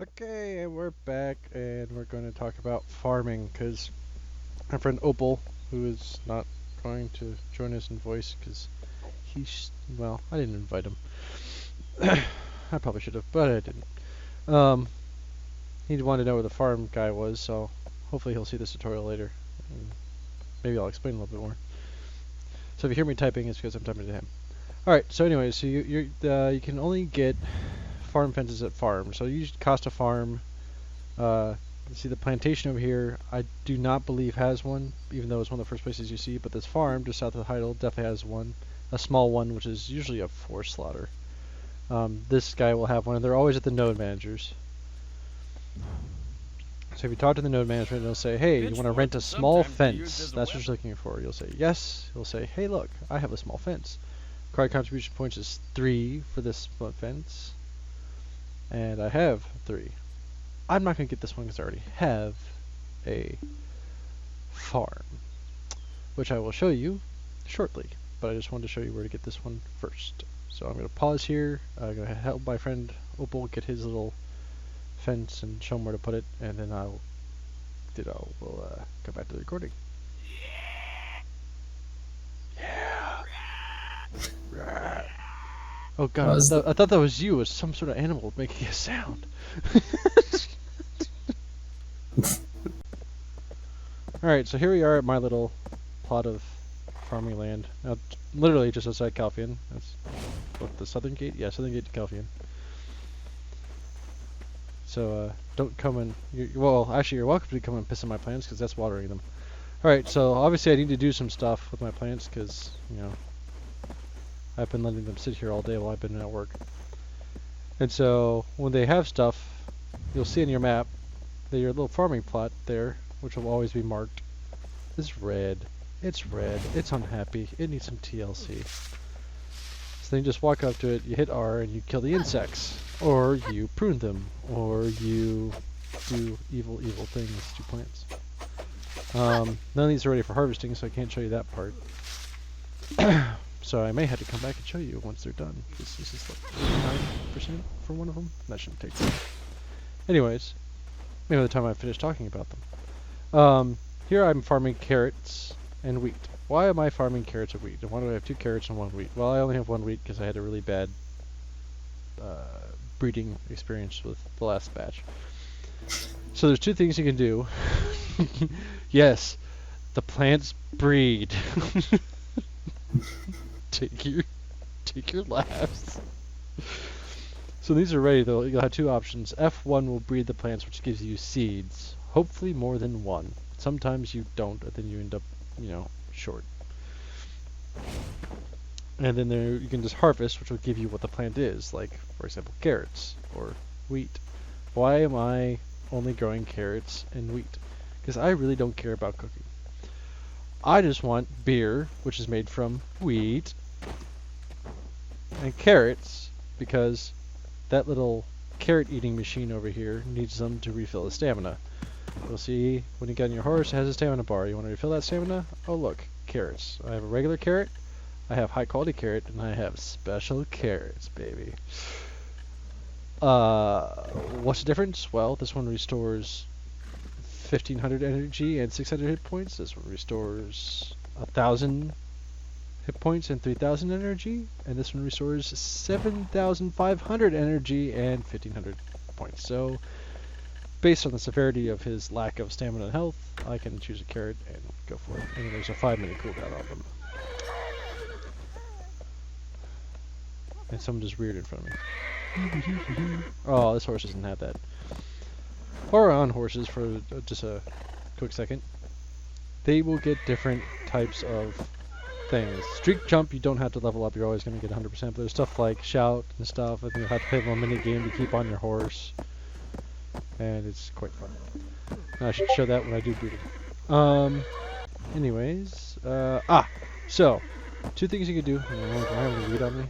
Okay, and we're back, and we're going to talk about farming, because my friend Opal, who is not going to join us in voice, because well, I didn't invite him. I probably should have, but I didn't. Um, he wanted to know where the farm guy was, so hopefully he'll see this tutorial later, and maybe I'll explain a little bit more. So if you hear me typing, it's because I'm typing to him. Alright, so anyways, so you can only get farm fences at farms. So you cost a farm. You see the plantation over here, I do not believe has one, even though it's one of the first places you see, but this farm just south of the Heidel definitely has one. A small one, which is usually a forced slaughter. This guy will have one, and they're always at the node managers. So if you talk to the node management, they'll say, hey, you want to rent a small fence? That's what you're looking for. You'll say, yes. He'll say, hey, look, I have a small fence. Required contribution points is 3 for this fence, and I have 3. I'm not going to get this one because I already have a farm, which I will show you shortly, but I just wanted to show you where to get this one first. So I'm going to pause here. I'm going to help my friend Opal get his little fence and show him where to put it, and then we'll go back to the recording. Yeah. Oh god, I thought that was you. It was some sort of animal making a sound. Alright, so here we are at my little plot of farming land. Now, literally just outside Calfian. That's what, the southern gate? Yeah, southern gate to Calfian. So, don't come and... well, actually, you're welcome to come and piss on my plants, because that's watering them. Alright, so obviously I need to do some stuff with my plants, because, you know, I've been letting them sit here all day while I've been at work. And so, when they have stuff, you'll see in your map that your little farming plot there, which will always be marked, is red. It's red. It's unhappy. It needs some TLC. So then you just walk up to it, you hit R, and you kill the insects. Or you prune them. Or you do evil things to plants. None of these are ready for harvesting, so I can't show you that part. So I may have to come back and show you once they're done. This is like 9% for one of them. That shouldn't take long. Anyways, maybe by the time I finish talking about them. Here I'm farming carrots and wheat. Why am I farming carrots and wheat? And why do I have 2 carrots and 1 wheat? Well, I only have 1 wheat because I had a really bad breeding experience with the last batch. So there's 2 things you can do. Yes, the plants breed. Take your laughs. So these are ready though. You'll have 2 options. F1 will breed the plants, which gives you seeds. Hopefully more than 1. Sometimes you don't, and then you end up, you know, short. And then there you can just harvest, which will give you what the plant is, like, for example, carrots or wheat. Why am I only growing carrots and wheat? Because I really don't care about cooking. I just want beer, which is made from wheat, and carrots, because that little carrot eating machine over here needs them to refill the stamina. You'll see when you get on your horse, it has a stamina bar. You want to refill that stamina? Oh look, carrots. I have a regular carrot, I have high quality carrot, and I have special carrots, baby. What's the difference? Well, this one restores 1500 energy and 600 hit points. This one restores 1000 hit points and 3000 energy, and this one restores 7500 energy and 1500 points. So based on the severity of his lack of stamina and health, I can choose a carrot and go for it. And there's a 5-minute cooldown on them. And someone just reared in front of me. Oh, this horse doesn't have that. Or on horses for just a quick second. They will get different types of things. Streak jump, you don't have to level up, you're always going to get 100%, but there's stuff like shout and stuff, and you'll have to play a little mini game to keep on your horse. And it's quite fun. I should show that when I do breeding. Anyways, so, 2 things you can do. Do I have any weed on me?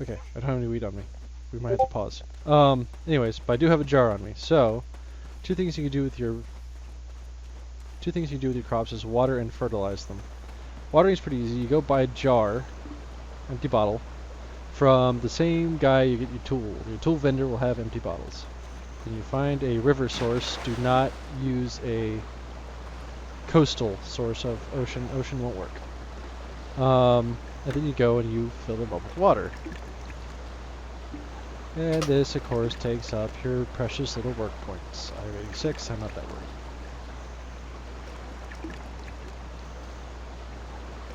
Okay, I don't have any weed on me. We might have to pause. Anyways, but I do have a jar on me. So, 2 things you can do with your crops is water and fertilize them. Watering is pretty easy. You go buy a jar, empty bottle, From the same guy you get your tool. Your tool vendor will have empty bottles. When you find a river source, do not use a coastal source of ocean. Ocean won't work. And then you go and you fill them up with water. And this, of course, takes up your precious little work points. I have 86, I'm not that worried.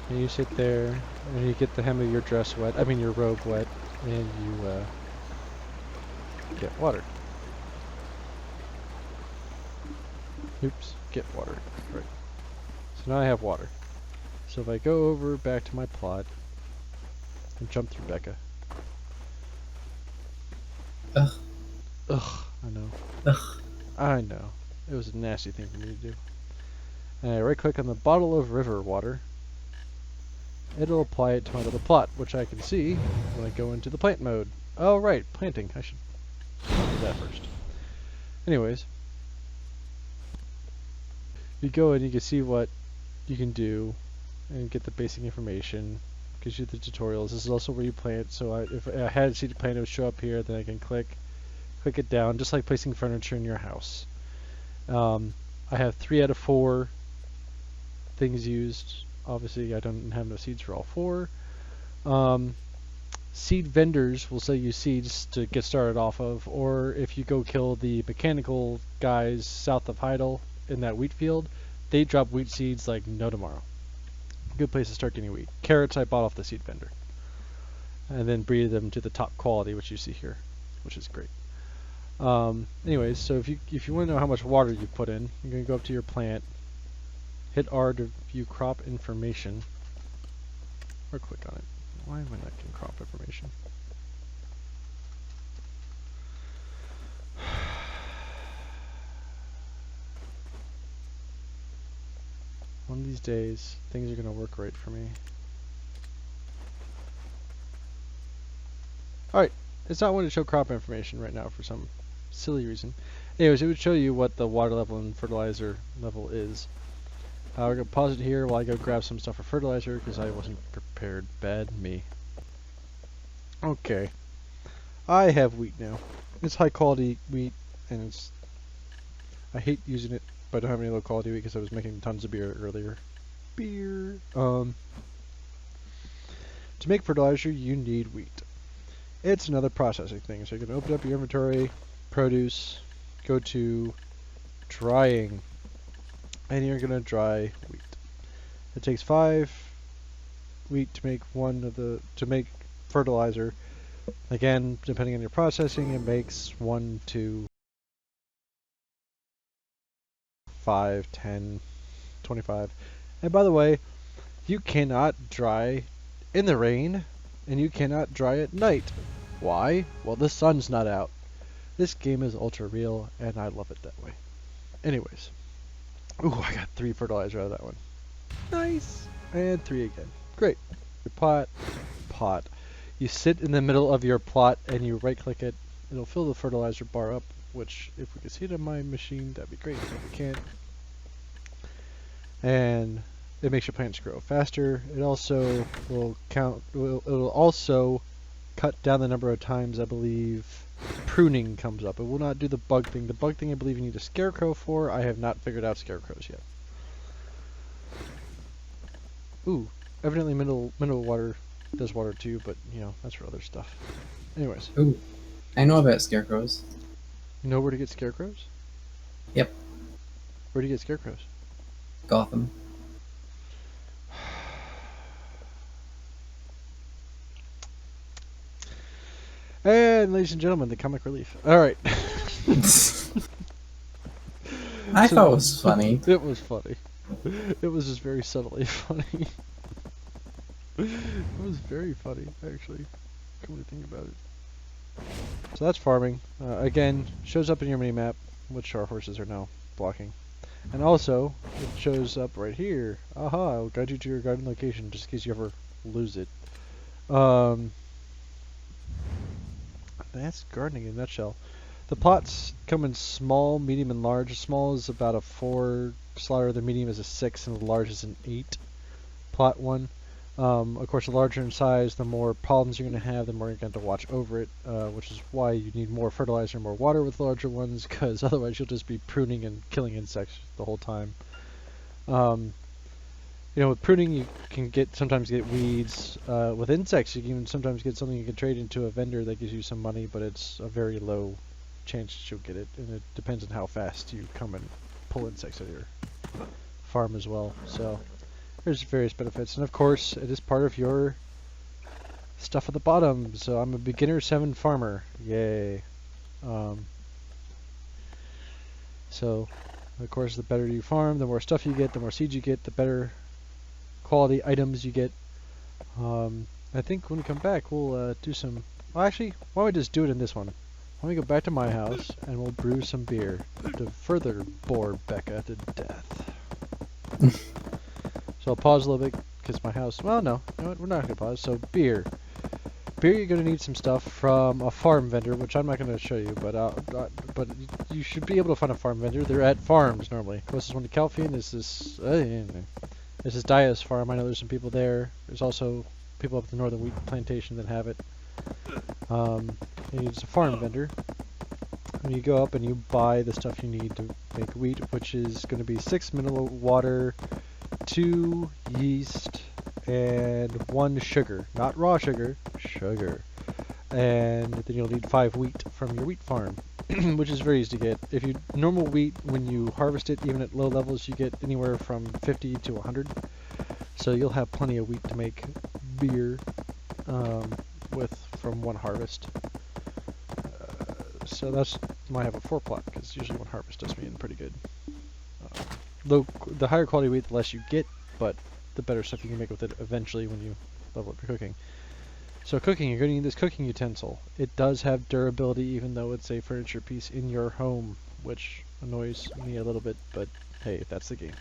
And you sit there, and you get the hem of your dress wet, I mean your robe wet, and you get water. Oops, get water. Right. So now I have water. So if I go over back to my plot and jump through Becca. Ugh. Ugh, I know. Ugh. I know. It was a nasty thing for me to do. And I right click on the bottle of river water. It'll apply it to my little plot, which I can see when I go into the plant mode. Oh right, planting. I should do that first. Anyways. You go and you can see what you can do and get the basic information. Gives you the tutorials. This is also where you plant, so if I had a seed plant, it would show up here, then I can click it down, just like placing furniture in your house. I have 3 out of 4 things used. Obviously, I don't have no seeds for all 4. Seed vendors will sell you seeds to get started off of, or if you go kill the mechanical guys south of Heidel in that wheat field, they drop wheat seeds like no tomorrow. Good place to start getting wheat. Carrots I bought off the seed vendor. And then breed them to the top quality, which you see here, which is great. Anyways, so if you want to know how much water you put in, you're going to go up to your plant, hit R to view crop information, or click on it. Why am I not getting crop information? One of these days, things are going to work right for me. Alright, it's not wanting to show crop information right now for some silly reason. Anyways, it would show you what the water level and fertilizer level is. We're going to pause it here while I go grab some stuff for fertilizer because I wasn't prepared. Bad me. Okay. I have wheat now. It's high quality wheat, and it's... I hate using it, but I don't have any low quality wheat because I was making tons of beer earlier. Beer! To make fertilizer, you need wheat. It's another processing thing. So you're going to open up your inventory, produce, go to drying, and you're going to dry wheat. It takes 5 wheat to make to make fertilizer. Again, depending on your processing, it makes 1 to 5, 10, 25. And by the way, you cannot dry in the rain, and you cannot dry at night. Why? Well, the sun's not out. This game is ultra real, and I love it that way. Anyways. Ooh, I got 3 fertilizer out of that one. Nice! And 3 again. Great. Your pot. You sit in the middle of your plot, and you right-click it. It'll fill the fertilizer bar up, which, if we can see it on my machine, that'd be great. If we can't. And it makes your plants grow faster. It also will it'll also cut down the number of times, I believe, pruning comes up. It will not do the bug thing. The bug thing I believe you need a scarecrow for. I have not figured out scarecrows yet. Ooh, evidently mineral water does water too, but you know, that's for other stuff. Anyways. Ooh, I know about scarecrows. You know where to get scarecrows? Yep. Where do you get scarecrows? Gotham. And ladies and gentlemen, the comic relief. Alright. I thought it was funny. It was funny. It was just very subtly funny. It was very funny, actually. Come to think about it. So that's farming. Again, shows up in your mini-map, which our horses are now blocking. And also, it shows up right here. Aha, I'll guide you to your garden location, just in case you ever lose it. That's gardening in a nutshell. The plots come in small, medium, and large. Small is about a 4 slaughter, the medium is a 6, and the large is an 8. Plot 1. Of course, the larger in size, the more problems you're going to have, the more you're going to have to watch over it, which is why you need more fertilizer and more water with larger ones, because otherwise you'll just be pruning and killing insects the whole time. With pruning, you can sometimes get weeds. With insects, you can sometimes get something you can trade into a vendor that gives you some money, but it's a very low chance that you'll get it, and it depends on how fast you come and pull insects out of your farm as well. So there's various benefits, and of course, it is part of your stuff at the bottom. So I'm a beginner 7 farmer. Yay. So, of course, the better you farm, the more stuff you get, the more seeds you get, the better quality items you get. I think when we come back, we'll do some... Well, actually, why don't we just do it in this one? Why don't we go back to my house, and we'll brew some beer to further bore Becca to death. So I'll pause a little bit, because my house... Well, no. You know what? We're not going to pause. So, beer. Beer, you're going to need some stuff from a farm vendor, which I'm not going to show you, but you should be able to find a farm vendor. They're at farms, normally. Closest one to Calfian is this... This is Dia's farm. I know there's some people there. There's also people up at the northern wheat plantation that have it. It's a farm vendor. And you go up and you buy the stuff you need to make wheat, which is going to be 6 mineral water, 2 yeast, and 1 sugar. Not raw sugar, sugar. And then you'll need 5 wheat from your wheat farm, which is very easy to get. If you normal wheat, when you harvest it, even at low levels, you get anywhere from 50 to 100. So you'll have plenty of wheat to make beer from one harvest. So that's might have a 4 plot, because usually one harvest does me in pretty good. The higher quality wheat, the less you get, but the better stuff you can make with it eventually when you level up your cooking. So cooking, you're going to need this cooking utensil. It does have durability, even though it's a furniture piece in your home, which annoys me a little bit, but hey, if that's the game.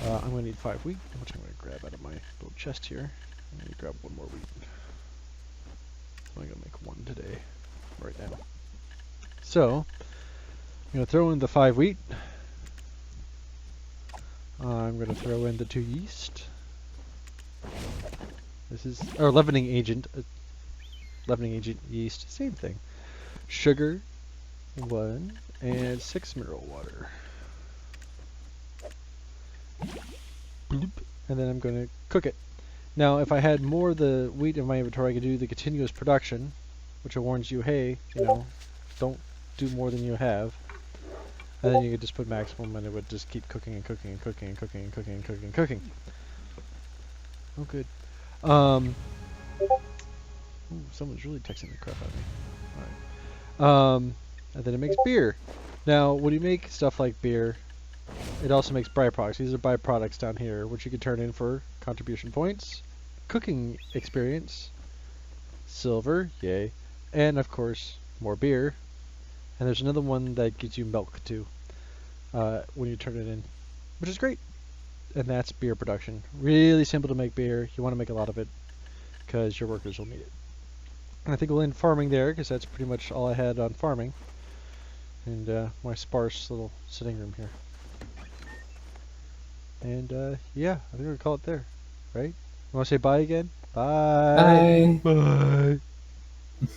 I'm going to need 5 wheat, which I'm going to grab out of my little chest here. I'm going to grab 1 more wheat. I'm going to make 1 today, right now. So, I'm going to throw in the 5 wheat. I'm going to throw in the 2 yeast. This is leavening agent. Leavening agent, yeast, same thing. Sugar, 1, and 6 mineral water. Bloop. And then I'm going to cook it. Now, if I had more of the wheat in my inventory, I could do the continuous production, which warns you, hey, don't do more than you have. And then you could just put maximum, and it would just keep cooking and cooking and cooking and cooking and cooking and cooking and cooking. Oh, good. Ooh, someone's really texting the crap out of me. Alright. And then it makes beer. Now, when you make stuff like beer, it also makes byproducts. These are byproducts down here, which you can turn in for contribution points, cooking experience, silver, yay, and of course, more beer. And there's another one that gives you milk too, when you turn it in, which is great. And that's beer production. Really simple to make beer. You want to make a lot of it, because your workers will need it. And I think we'll end farming there, because that's pretty much all I had on farming. And my sparse little sitting room here. And yeah, I think we'll call it there, right? You want to say bye again? Bye. Bye. Bye.